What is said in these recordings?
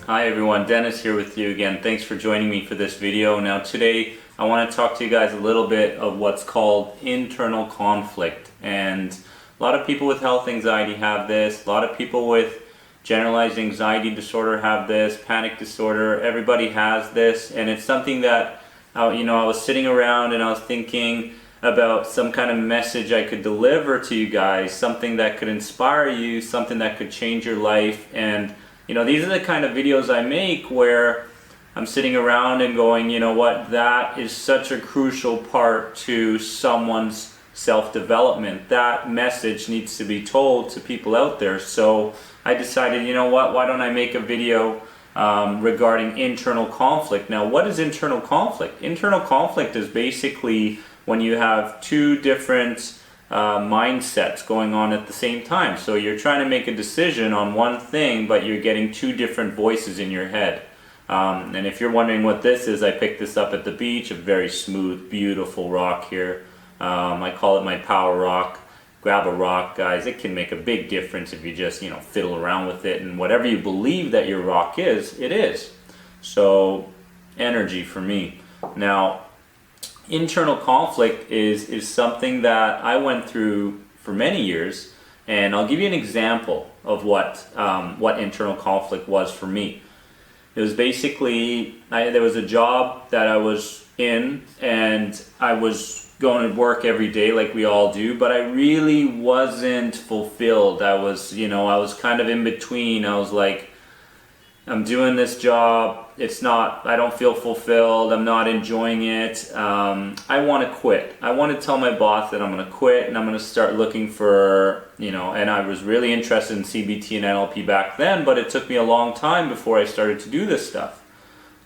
Hi everyone, Dennis here with you again. Thanks for joining me for this video. Now today I want to talk to you guys a little bit of what's called internal conflict. And a lot of people with health anxiety have this, a lot of people with generalized anxiety disorder have this, panic disorder, everybody has this, and it's something that I was sitting around and I was thinking about some kind of message I could deliver to you guys, something that could inspire you, something that could change your life. And these are the kind of videos I make where I'm sitting around and going, you know what, that is such a crucial part to someone's self-development. That message needs to be told to people out there. So I decided, you know what, why don't I make a video regarding internal conflict. Now, what is internal conflict? Internal conflict is basically when you have two different mindsets going on at the same time. So you're trying to make a decision on one thing, but you're getting two different voices in your head. And if you're wondering what this is, I picked this up at the beach, a very smooth, beautiful rock here. I call it my power rock. Grab a rock, guys. It can make a big difference if you just, fiddle around with it. And whatever you believe that your rock is, it is. So, energy for me. Now, internal conflict is something that I went through for many years, and I'll give you an example of what internal conflict was for me. It was basically, there was a job that I was in, and I was going to work every day like we all do, but I really wasn't fulfilled. I was kind of in between. I was like, I'm doing this job, I don't feel fulfilled, I'm not enjoying it, I want to quit. I want to tell my boss that I'm going to quit and I'm going to start looking for, and I was really interested in CBT and NLP back then, but it took me a long time before I started to do this stuff.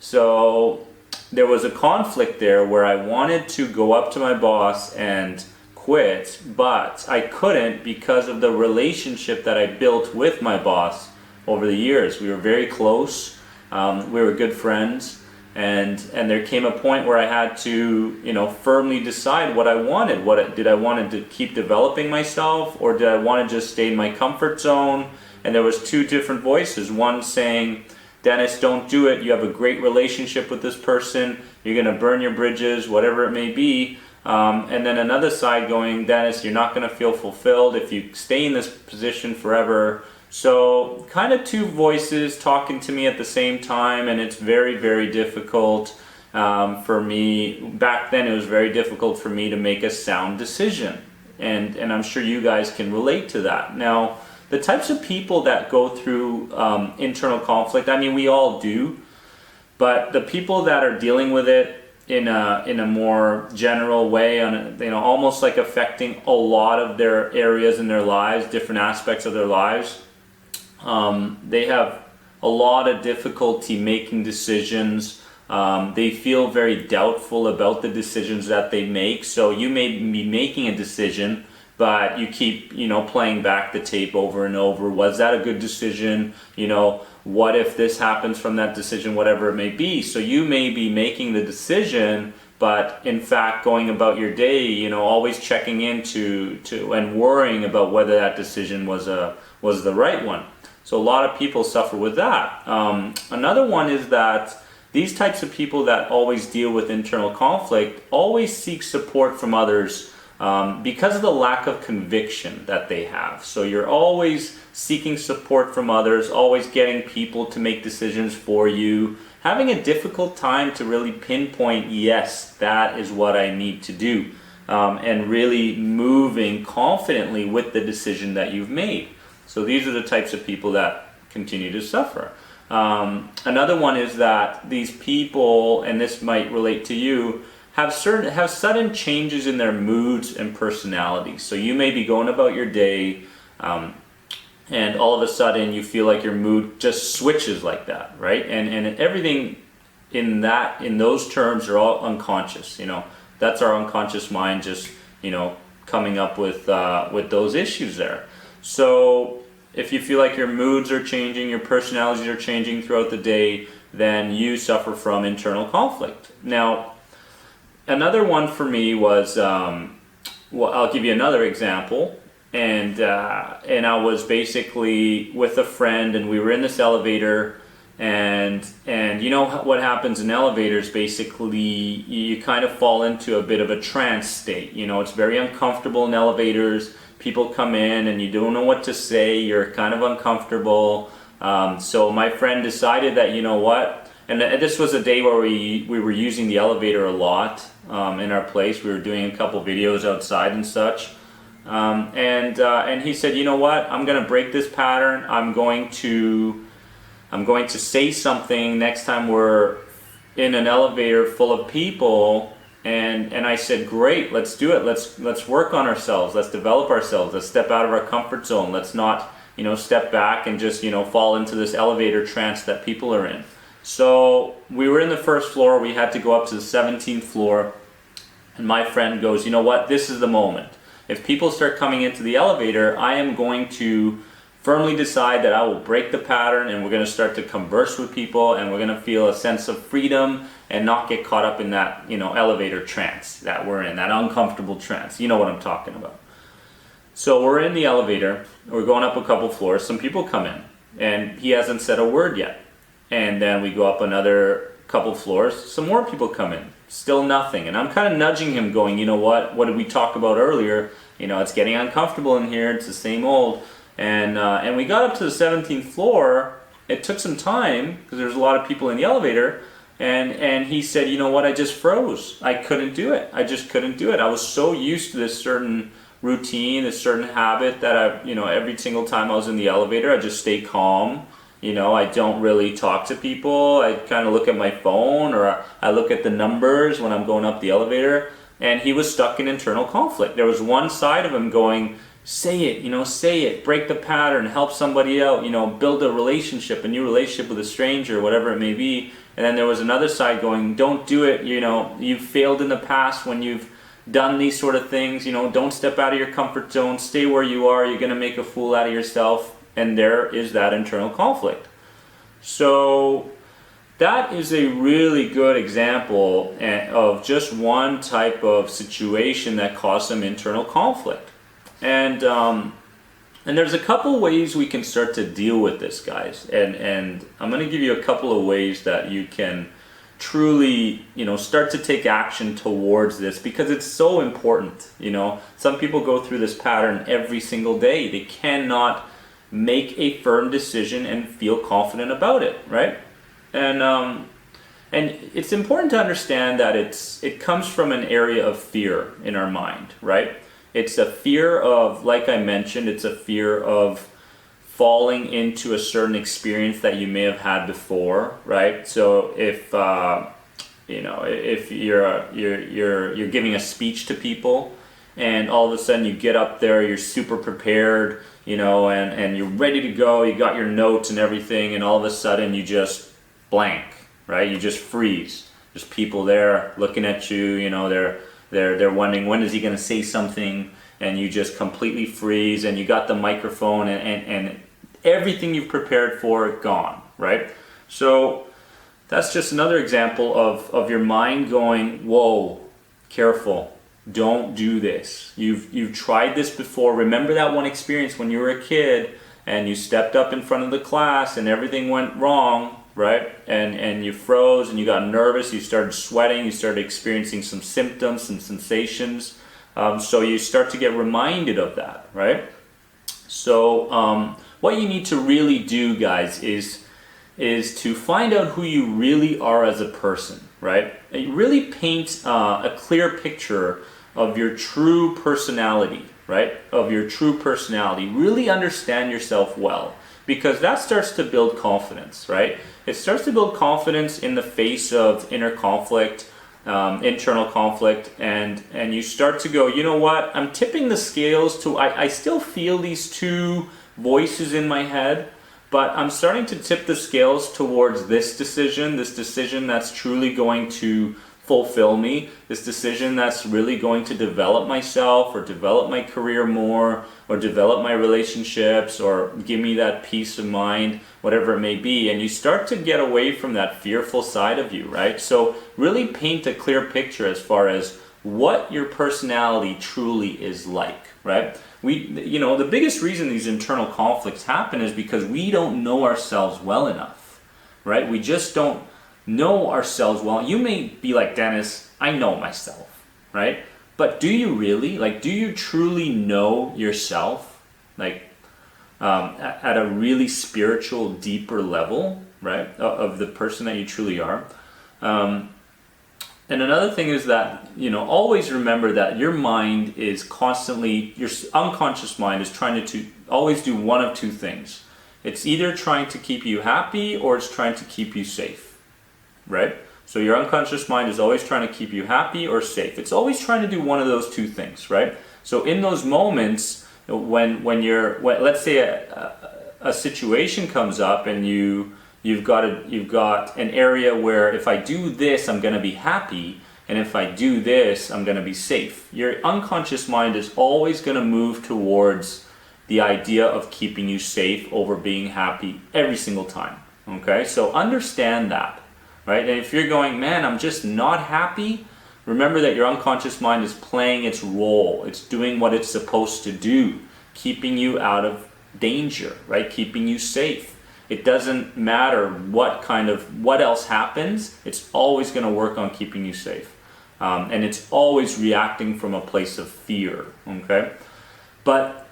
So there was a conflict there where I wanted to go up to my boss and quit, but I couldn't because of the relationship that I built with my boss. Over the years, we were very close. We were good friends, and there came a point where I had to, firmly decide what I wanted. Did I want to keep developing myself, or did I want to just stay in my comfort zone? And there was two different voices. One saying, "Dennis, don't do it. You have a great relationship with this person. You're going to burn your bridges, whatever it may be." And then another side going, "Dennis, you're not going to feel fulfilled if you stay in this position forever." So kind of two voices talking to me at the same time, and it's very, very difficult for me. Back then it was very difficult for me to make a sound decision, and I'm sure you guys can relate to that. Now, the types of people that go through internal conflict, I mean, we all do, but the people that are dealing with it in a more general way, almost like affecting a lot of their areas in their lives, different aspects of their lives, they have a lot of difficulty making decisions. They feel very doubtful about the decisions that they make. So you may be making a decision, but you keep, playing back the tape over and over. Was that a good decision? What if this happens from that decision, whatever it may be? So you may be making the decision, but in fact going about your day, always checking into and worrying about whether that decision was the right one. So a lot of people suffer with that. Another one is that these types of people that always deal with internal conflict always seek support from others because of the lack of conviction that they have. So you're always seeking support from others, always getting people to make decisions for you, having a difficult time to really pinpoint, yes, that is what I need to do, and really moving confidently with the decision that you've made. So these are the types of people that continue to suffer. Another one is that these people, and this might relate to you, have sudden changes in their moods and personalities. So you may be going about your day, and all of a sudden you feel like your mood just switches like that, right? And everything in those terms are all unconscious. That's our unconscious mind just coming up with those issues there. So if you feel like your moods are changing, your personalities are changing throughout the day, then you suffer from internal conflict. Now, another one for me was, I'll give you another example. And I was basically with a friend, and we were in this elevator, And you know what happens in elevators, basically you kind of fall into a bit of a trance state. You know, it's very uncomfortable in elevators. People come in and you don't know what to say, you're kind of uncomfortable. So my friend decided that, you know what, and this was a day where we were using the elevator a lot in our place. We were doing a couple videos outside and such. And he said, you know what, I'm going to break this pattern. I'm going to say something next time we're in an elevator full of people. And I said, great, let's do it. Let's work on ourselves. Let's develop ourselves. Let's step out of our comfort zone. Let's not, you know, step back and just, you know, fall into this elevator trance that people are in. So we were in the first floor. We had to go up to the 17th floor. And my friend goes, you know what, this is the moment. If people start coming into the elevator, I am going to firmly decide that I will break the pattern, and we're going to start to converse with people, and we're going to feel a sense of freedom and not get caught up in that, you know, elevator trance that we're in, that uncomfortable trance. You know what I'm talking about. So we're in the elevator, we're going up a couple floors, some people come in, and he hasn't said a word yet. And then we go up another couple floors, some more people come in, still nothing. And I'm kind of nudging him going, you know what did we talk about earlier? You know, it's getting uncomfortable in here, it's the same old. And we got up to the 17th floor. It took some time because there's a lot of people in the elevator. And he said, you know what, I just froze. I couldn't do it. I just couldn't do it. I was so used to this certain routine, this certain habit that every single time I was in the elevator, I just stay calm. You know, I don't really talk to people. I kind of look at my phone, or I look at the numbers when I'm going up the elevator. And he was stuck in internal conflict. There was one side of him going, say it, break the pattern, help somebody out, you know, build a relationship, a new relationship with a stranger, whatever it may be. And then there was another side going, don't do it, you know, you've failed in the past when you've done these sort of things, you know, don't step out of your comfort zone, stay where you are, you're going to make a fool out of yourself. And there is that internal conflict. So that is a really good example of just one type of situation that caused some internal conflict. And there's a couple ways we can start to deal with this, guys. And I'm going to give you a couple of ways that you can truly, you know, start to take action towards this, because it's so important. You know, some people go through this pattern every single day. They cannot make a firm decision and feel confident about it, right? And it's important to understand that it comes from an area of fear in our mind, right? It's a fear of, like I mentioned, it's a fear of falling into a certain experience that you may have had before, right? So if if you're giving a speech to people, and all of a sudden you get up there, you're super prepared, you know, and you're ready to go, you got your notes and everything, and all of a sudden you just blank, right? You just freeze. There's people there looking at you, you know, they're wondering, when is he going to say something, and you just completely freeze, and you got the microphone and everything you've prepared for gone, right? So that's just another example of your mind going, whoa, careful. Don't do this. You've tried this before. Remember that one experience when you were a kid and you stepped up in front of the class and everything went wrong, right? And you froze and you got nervous, you started sweating, you started experiencing some symptoms, some sensations. So you start to get reminded of that, right? So what you need to really do, guys, is to find out who you really are as a person, right? And you really paint a clear picture of your true personality, right? Of your true personality. Really understand yourself well, because that starts to build confidence, right? It starts to build confidence in the face of inner conflict, internal conflict, and you start to go, you know what? I'm tipping the scales to, I still feel these two voices in my head, but I'm starting to tip the scales towards this decision that's truly going to fulfill me, this decision that's really going to develop myself or develop my career more or develop my relationships or give me that peace of mind, whatever it may be. And you start to get away from that fearful side of you, right? So really paint a clear picture as far as what your personality truly is like, right? The biggest reason these internal conflicts happen is because we don't know ourselves well enough. right? We just don't know ourselves well. You may be like, Dennis, I know myself, right? But do you really? Like, do you truly know yourself? Like, at a really spiritual, deeper level, right? Of the person that you truly are. And another thing is that, always remember that your mind is constantly, your unconscious mind is trying to always do one of two things. It's either trying to keep you happy or it's trying to keep you safe, right? So your unconscious mind is always trying to keep you happy or safe. It's always trying to do one of those two things, right? So in those moments, when let's say a situation comes up and you've got an area where if I do this, I'm going to be happy, and if I do this, I'm going to be safe. Your unconscious mind is always going to move towards the idea of keeping you safe over being happy every single time. Okay, so understand that, right? And if you're going, man, I'm just not happy, remember that your unconscious mind is playing its role. It's doing what it's supposed to do, keeping you out of danger, right? Keeping you safe. It doesn't matter what else happens, it's always going to work on keeping you safe. And it's always reacting from a place of fear, okay? But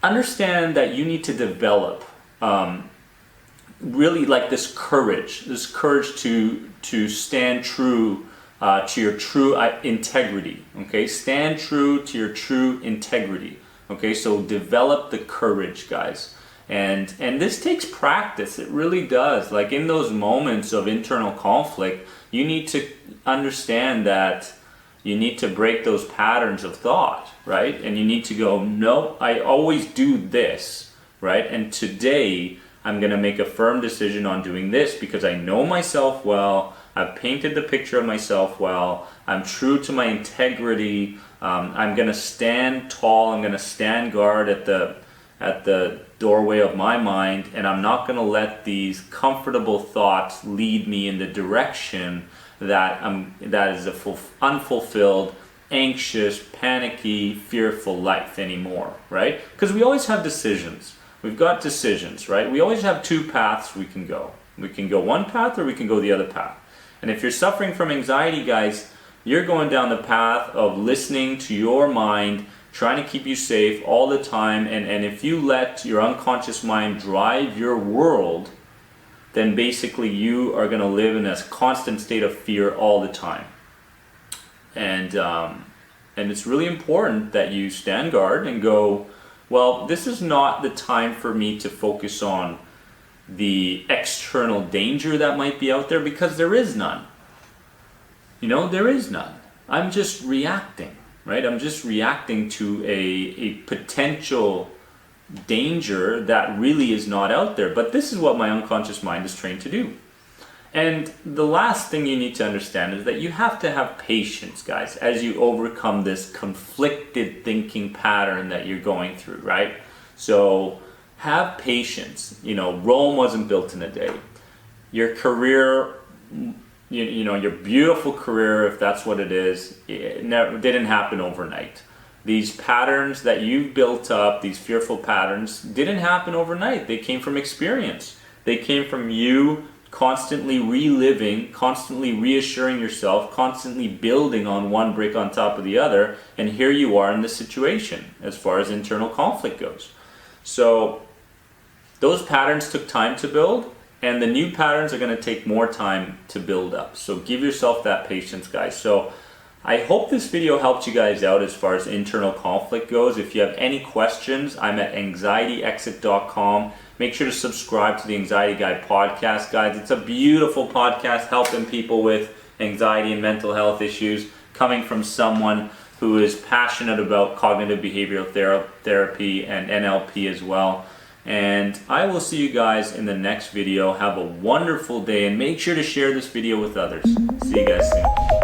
understand that you need to develop really like this courage to stand true to your true integrity, okay? Stand true to your true integrity, okay? So develop the courage, guys. And this takes practice, it really does. Like in those moments of internal conflict, you need to understand that you need to break those patterns of thought, right? And you need to go, no, I always do this, right? And today I'm going to make a firm decision on doing this because I know myself well. I've painted the picture of myself well. I'm true to my integrity. I'm going to stand tall. I'm going to stand guard at the doorway of my mind, and I'm not going to let these comfortable thoughts lead me in the direction that is a unfulfilled, anxious, panicky, fearful life anymore, right? Because we always have decisions. We've got decisions, right? We always have two paths we can go. We can go one path or we can go the other path. And if you're suffering from anxiety, guys, you're going down the path of listening to your mind, trying to keep you safe all the time. And if you let your unconscious mind drive your world, then basically you are going to live in a constant state of fear all the time. And it's really important that you stand guard and go, well, this is not the time for me to focus on the external danger that might be out there, because there is none. There is none. I'm just reacting, right? I'm just reacting to a potential danger that really is not out there. But this is what my unconscious mind is trained to do. And the last thing you need to understand is that you have to have patience, guys, as you overcome this conflicted thinking pattern that you're going through, right? So have patience. Rome wasn't built in a day. Your career, your beautiful career, if that's what it is, didn't happen overnight. These patterns that you've built up, these fearful patterns, didn't happen overnight. They came from experience. They came from you constantly reliving, constantly reassuring yourself, constantly building on one brick on top of the other, and here you are in this situation as far as internal conflict goes. So those patterns took time to build, and the new patterns are going to take more time to build up. So give yourself that patience, guys. So I hope this video helped you guys out as far as internal conflict goes. If you have any questions, I'm at anxietyexit.com. Make sure to subscribe to the Anxiety Guy podcast, guys. It's a beautiful podcast helping people with anxiety and mental health issues, coming from someone who is passionate about cognitive behavioral therapy and NLP as well. And I will see you guys in the next video. Have a wonderful day, and make sure to share this video with others. See you guys soon.